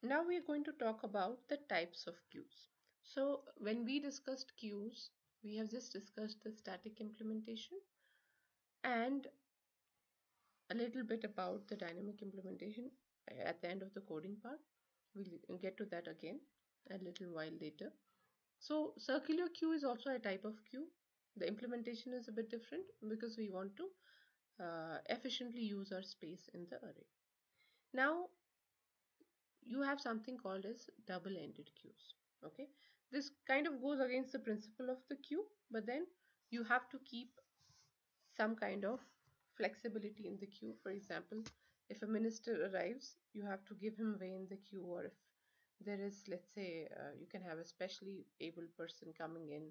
Now we are going to talk about the types of queues. So when we discussed queues, we have just discussed the static implementation and a little bit about the dynamic implementation at the end of the coding part. We'll get to that again a little while later. So circular queue is also a type of queue. The implementation is a bit different because we want to efficiently use our space in the array. Now you have something called as double-ended queues. Okay, this kind of goes against the principle of the queue, but then you have to keep some kind of flexibility in the queue. For example, if a minister arrives, you have to give him way in the queue, or if there is, let's say, you can have a specially able person coming in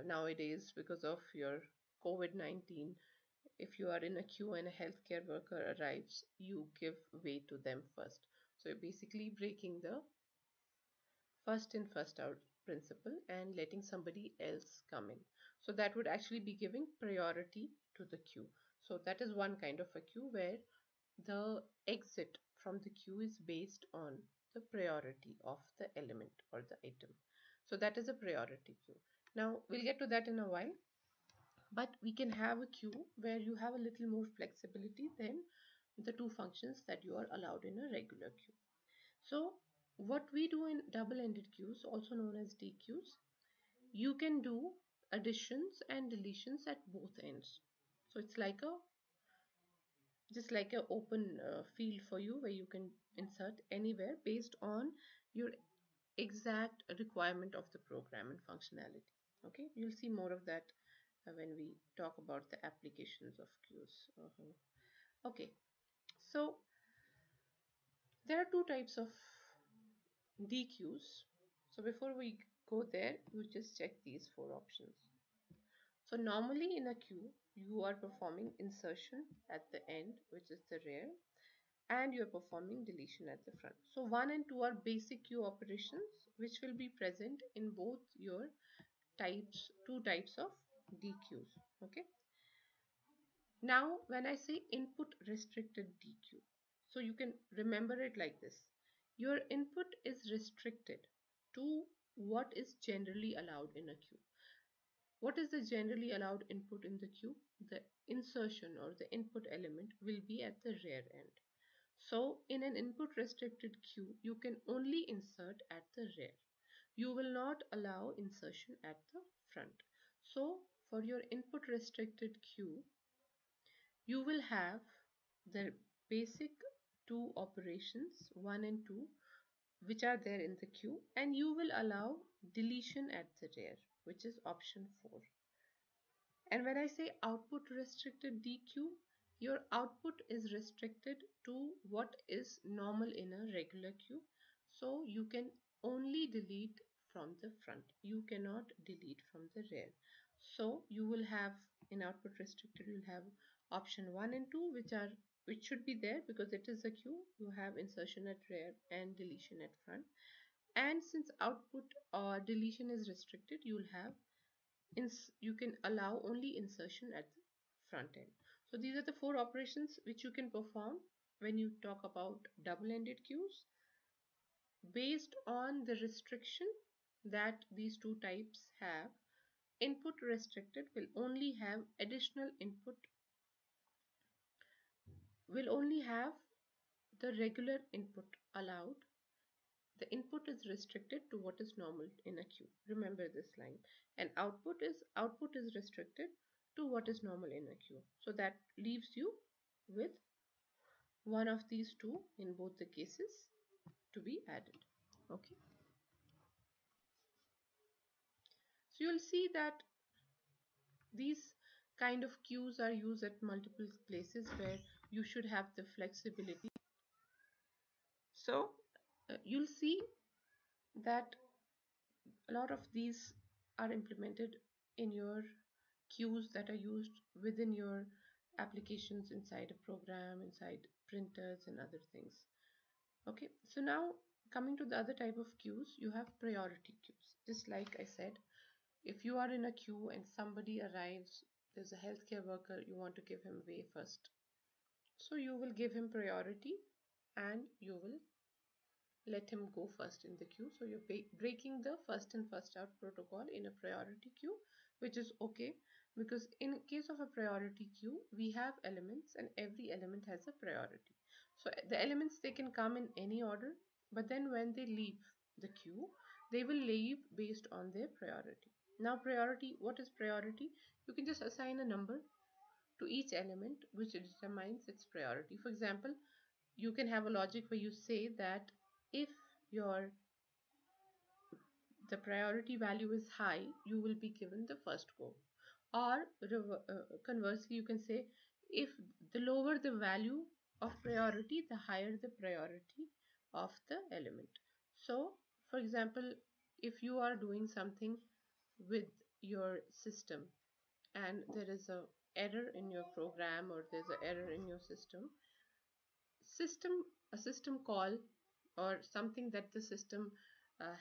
nowadays because of your COVID-19. If you are in a queue and a healthcare worker arrives, you give way to them first. So you're basically breaking the first in first out principle and letting somebody else come in. So that would actually be giving priority to the queue. So that is one kind of a queue where the exit from the queue is based on the priority of the element or the item. So that is a priority queue. Now we'll get to that in a while, but we can have a queue where you have a little more flexibility than the two functions that you are allowed in a regular queue. So what we do in double-ended queues, also known as DQs, you can do additions and deletions at both ends. So it's like a just like an open field for you where you can insert anywhere based on your exact requirement of the program and functionality. Okay, you'll see more of that when we talk about the applications of queues. Okay, so there are two types of DQs. So before we go there, you just check these four options. So normally in a queue, you are performing insertion at the end, which is the rear, and you are performing deletion at the front. So 1 and 2 are basic queue operations, which will be present in both your two types of DQs. Okay. Now, when I say input restricted DQ, so you can remember it like this. Your input is restricted to what is generally allowed in a queue. What is the generally allowed input in the queue? The insertion or the input element will be at the rear end. So in an input restricted queue, you can only insert at the rear. You will not allow insertion at the front. So for your input restricted queue, you will have the basic two operations 1 and 2 which are there in the queue, and you will allow deletion at the rear, which is option 4. And when I say output restricted DQ, your output is restricted to what is normal in a regular queue. So you can only delete from the front. You cannot delete from the rear. So you will have in output restricted, you'll have option 1 and 2, which should be there because it is a queue. You have insertion at rear and deletion at front. And since output or deletion is restricted, you'll have you can allow only insertion at the front end. So these are the four operations which you can perform when you talk about double-ended queues. Based on the restriction that these two types have, input restricted will only have the regular input allowed. The input is restricted to what is normal in a queue. Remember this line. And output is restricted to what is normal in a queue. So that leaves you with one of these two in both the cases to be added. Okay. So you'll see that these kind of queues are used at multiple places where you should have the flexibility. So you'll see that a lot of these are implemented in your queues that are used within your applications inside a program, inside printers and other things. Okay, so now coming to the other type of queues, you have priority queues. Just like I said, if you are in a queue and somebody arrives, there's a healthcare worker, you want to give him way first. So you will give him priority and you will let him go first in the queue. So you're breaking the first in first out protocol in a priority queue, which is okay, because in case of a priority queue we have elements and every element has a priority. So the elements, they can come in any order, but then when they leave the queue, they will leave based on their priority. Now priority, what is priority? You can just assign a number to each element which determines its priority. For example, you can have a logic where you say that if your the priority value is high, you will be given the first go. Or conversely, you can say if the lower the value of priority, the higher the priority of the element. So, for example, if you are doing something with your system and there is a error in your program or there's an error in your system a system call or something that the system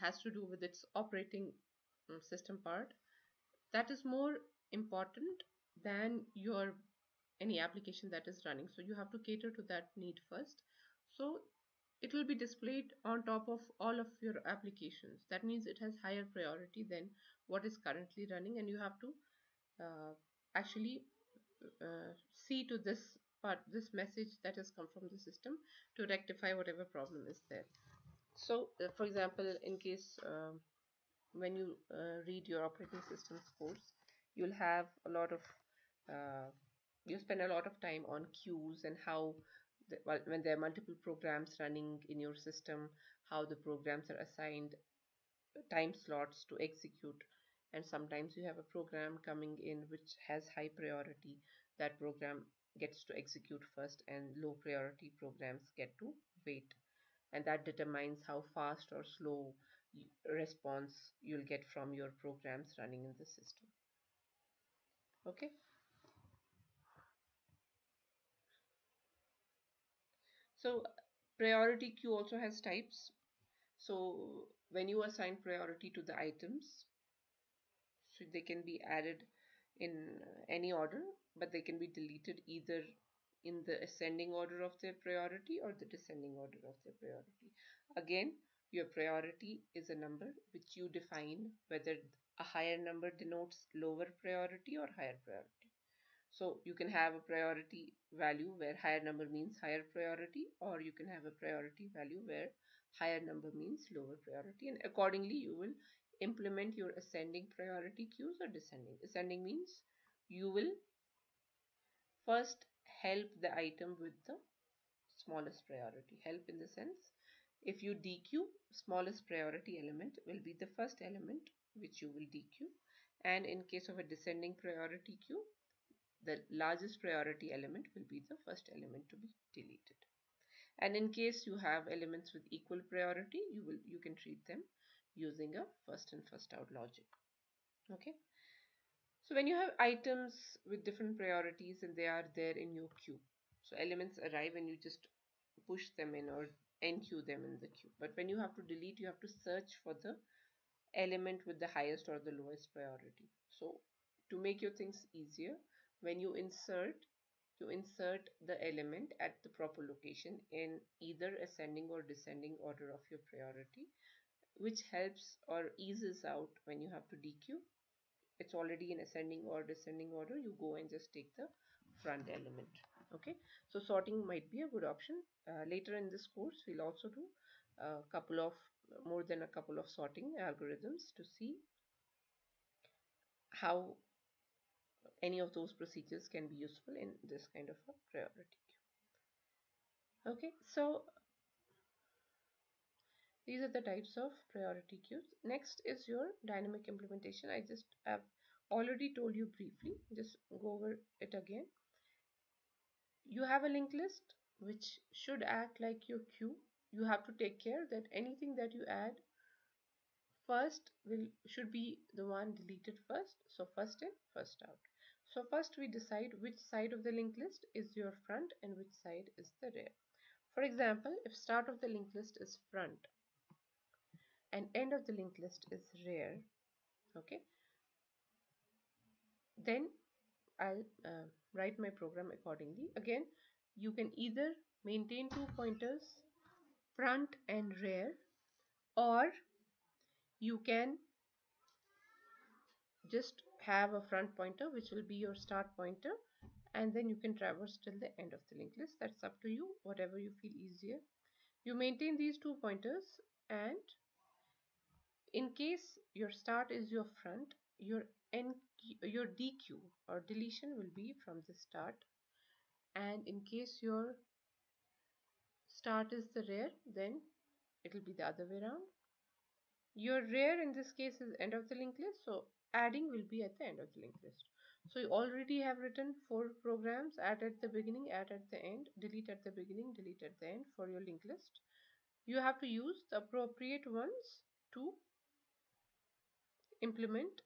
has to do with its operating system part, that is more important than your any application that is running. So you have to cater to that need first. So it will be displayed on top of all of your applications. That means it has higher priority than what is currently running, and you have to uh, actually see to this part, this message that has come from the system, to rectify whatever problem is there. So for example, in case when you read your operating systems course, you'll have a lot of you spend a lot of time on queues and how well, when there are multiple programs running in your system, how the programs are assigned time slots to execute. And sometimes you have a program coming in which has high priority. That program gets to execute first and low priority programs get to wait, and that determines how fast or slow response you'll get from your programs running in the system. Okay, so priority queue also has types. So when you assign priority to the items, so they can be added in any order, but they can be deleted either in the ascending order of their priority or the descending order of their priority. Again, your priority is a number which you define whether a higher number denotes lower priority or higher priority. So you can have a priority value where higher number means higher priority, or you can have a priority value where higher number means lower priority, and accordingly you will implement your ascending priority queues or descending. Ascending means you will first help the item with the smallest priority. Help in the sense, if you dequeue, smallest priority element will be the first element which you will dequeue, and in case of a descending priority queue, the largest priority element will be the first element to be deleted. And in case you have elements with equal priority, you can treat them using a first in first out logic. Okay, so when you have items with different priorities and they are there in your queue, so elements arrive and you just push them in or enqueue them in the queue. But when you have to delete, you have to search for the element with the highest or the lowest priority. So to make your things easier, when you insert the element at the proper location in either ascending or descending order of your priority, which helps or eases out when you have to dequeue. It's already in ascending or descending order, you go and just take the front element. Okay, so sorting might be a good option. Later in this course we'll also do a couple of more than a couple of sorting algorithms to see how any of those procedures can be useful in this kind of a priority queue. Okay, so these are the types of priority queues. Next is your dynamic implementation. I just have already told you briefly, just go over it again. You have a linked list which should act like your queue. You have to take care that anything that you add first should be the one deleted first. So first in, first out. So first we decide which side of the linked list is your front and which side is the rear. For example, if start of the linked list is front and end of the linked list is rear, okay, then I'll write my program accordingly. Again, you can either maintain two pointers front and rear, or you can just have a front pointer which will be your start pointer, and then you can traverse till the end of the linked list. That's up to you, whatever you feel easier. You maintain these two pointers, and in case your start is your front, your DQ or deletion will be from the start, and in case your start is the rear, then it will be the other way around. Your rear in this case is end of the linked list, so adding will be at the end of the linked list. So you already have written 4 programs: add at the beginning, add at the end, delete at the beginning, delete at the end for your linked list. You have to use the appropriate ones to implement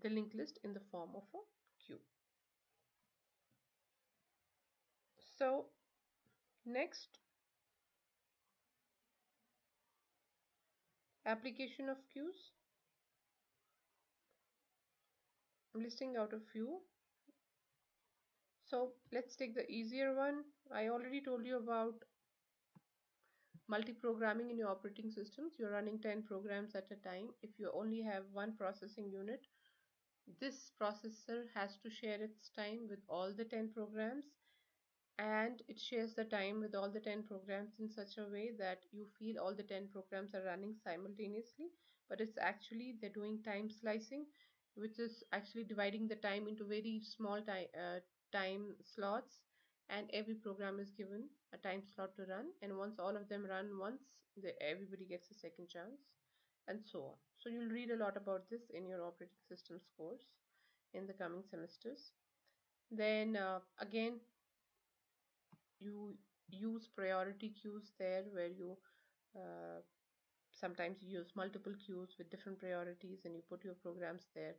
the linked list in the form of a queue. So next, application of queues. I'm listing out a few. So let's take the easier one. I already told you about multi-programming in your operating systems. You're running 10 programs at a time. If you only have one processing unit, this processor has to share its time with all the 10 programs, and it shares the time with all the 10 programs in such a way that you feel all the 10 programs are running simultaneously, but it's actually they're doing time slicing, which is actually dividing the time into very small time slots, and every program is given a time slot to run, and once all of them run once, everybody gets a second chance, and so on. So you'll read a lot about this in your operating systems course in the coming semesters. Then again, you use priority queues there, where you uh, sometimes you use multiple queues with different priorities, and you put your programs there,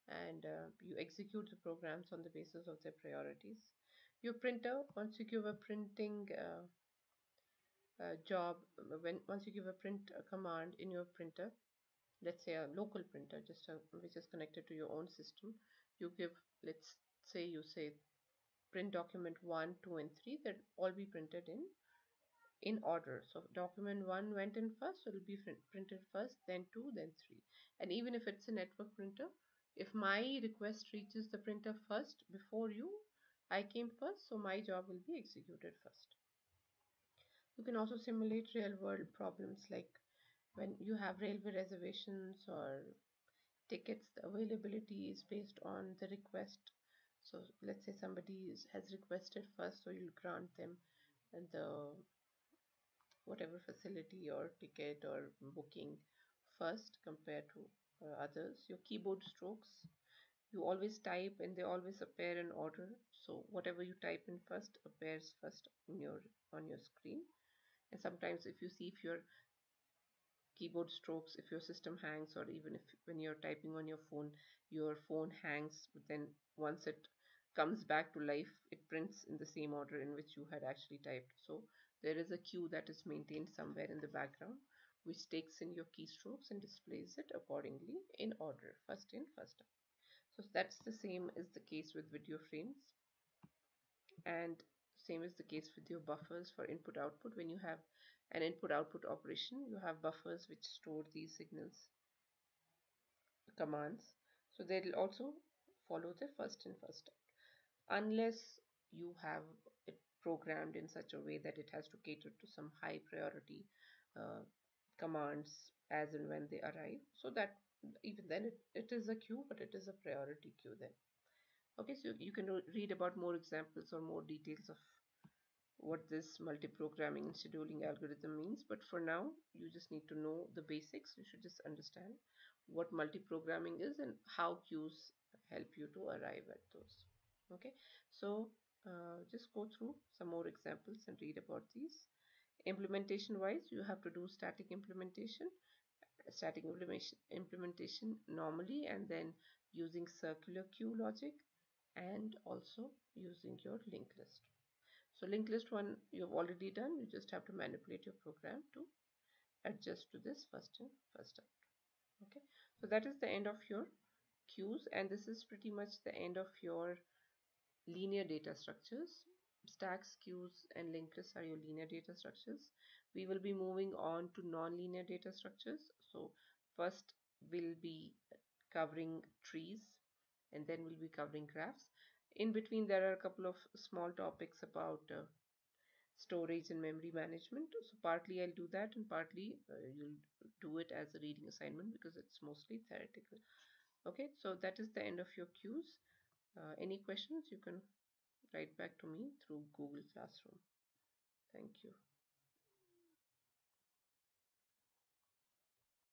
and you execute the programs on the basis of their priorities. Your printer, once you give a printing job, when once you give a print command in your printer, let's say a local printer, just which is connected to your own system, you give, let's say you say print document 1, 2, and 3, that all be printed in order. So document 1 went in first, so it will be printed first, then 2, then 3. And even if it's a network printer, if my request reaches the printer first before you, I came first, so my job will be executed first. You can also simulate real world problems, like when you have railway reservations or tickets, the availability is based on the request. So let's say somebody has requested first, so you'll grant them the whatever facility or ticket or booking first compared to others. Your keyboard strokes, you always type and they always appear in order, so whatever you type in first appears first on your screen. And sometimes if you see, if your keyboard strokes, if your system hangs, or even if when you're typing on your phone hangs, but then once it comes back to life, it prints in the same order in which you had actually typed. So there is a queue that is maintained somewhere in the background, which takes in your keystrokes and displays it accordingly in order, first in, first out. So that's the same is the case with video frames, and same is the case with your buffers for input output. When you have an input output operation, you have buffers which store these signals, commands, so they'll also follow the first in, first out, unless you have it programmed in such a way that it has to cater to some high priority uh, commands as and when they arrive, so that even then it is a queue, but it is a priority queue then. Okay, so you can read about more examples or more details of what this multi-programming and scheduling algorithm means, but for now you just need to know the basics. You should just understand what multi-programming is and how queues help you to arrive at those. Okay, so just go through some more examples and read about these. Implementation wise, you have to do static implementation normally, and then using circular queue logic, and also using your linked list. So linked list one you've already done. You just have to manipulate your program to adjust to this first in, first out. Okay, so that is the end of your queues, and this is pretty much the end of your linear data structures. Stacks, queues, and linked lists are your linear data structures. we will be moving on to nonlinear data structures. So first we'll be covering trees, and then we'll be covering graphs. In between, there are a couple of small topics about storage and memory management. So partly I'll do that, and partly you'll do it as a reading assignment because it's mostly theoretical. Okay, so that is the end of your cues. Any questions, you can write back to me through Google Classroom. Thank you.